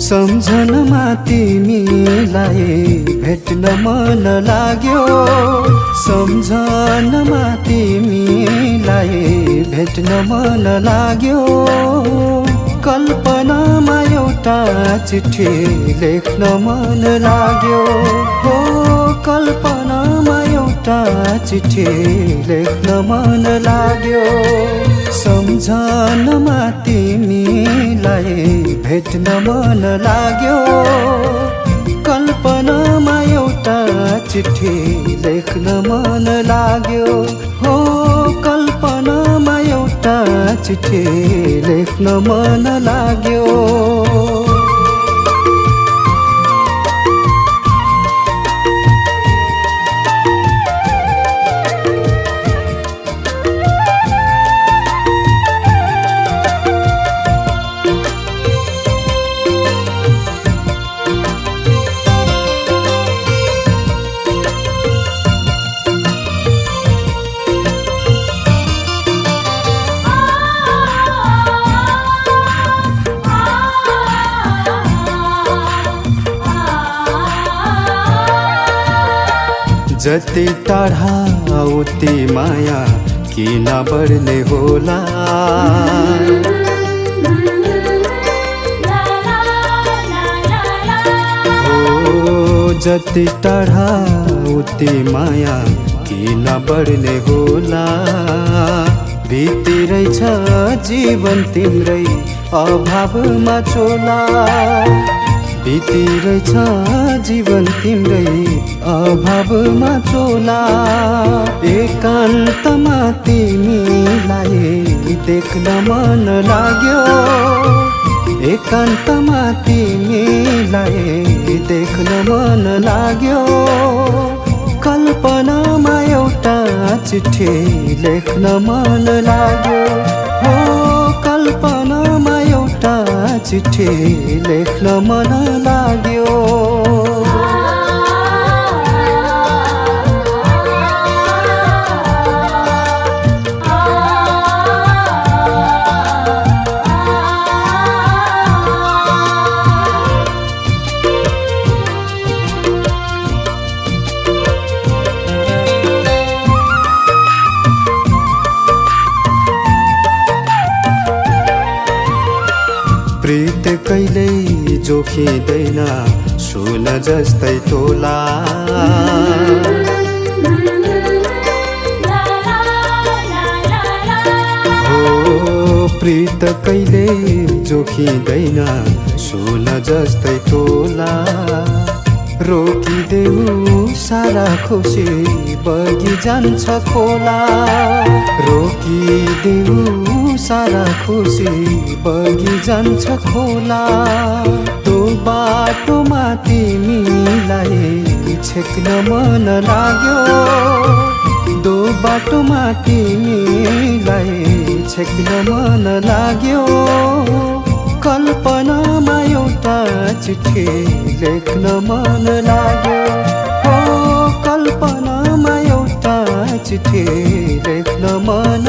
सम्झनमा तिमीलाई भेट्न मन लाग्यो, सम्झनमा तिमीलाई भेट्न मन लाग्यो। कल्पनामा एउटा चिठी लेख्न मन लाग्यो, हो कल्पनामा एउटा चिठी लेख्न मन लाग्यो। सम्झनमा तिमीलाई भेट्न मन लाग्यो, कल्पनामा एउटा चिठी लेख्न मन लाग्यो, हो कल्पनामा एउटा चिठी लेख्न मन लाग्यो। जति टाढा उति माया किन बढ्ने होला, ओ जति टाढा उति माया किन बढ्ने होला। बितिरै छ जीवन तिम्रै अभावमा चोला, बितिरै छ जीवन तिम्रै अभावमा चोला। एकान्तमा तिमीलाई देख्न मन लाग्यो, एकान्तमा तिमीलाई देख्न मन लाग्यो। कल्पनामा एउटा चिठी लेख्न मन लाग्यो, हो कल्पनामा एउटा चिठी लेख्न मन लाग्यो। प्रीत कहिल्यै जोखिँदैन सुन जस्तै तोला, हो प्रीत कहिल्यै जोखिँदैन सुन जस्तै तोला। रोकिदेऊ सारा खुसी बगी जान्छ खोला, रोकिदेऊ सारा खुसी बगी जान्छ खोला। तो बाटोमा तिमीलाई छेक्न मन लाग्यो, दो बाटोमा तिमीलाई छेक्न मन लाग्यो। कल्पनामा एउटा चिठी लेख्न मन लाग्यो, हो कल्पनामा एउटा चिठी लेख्न मन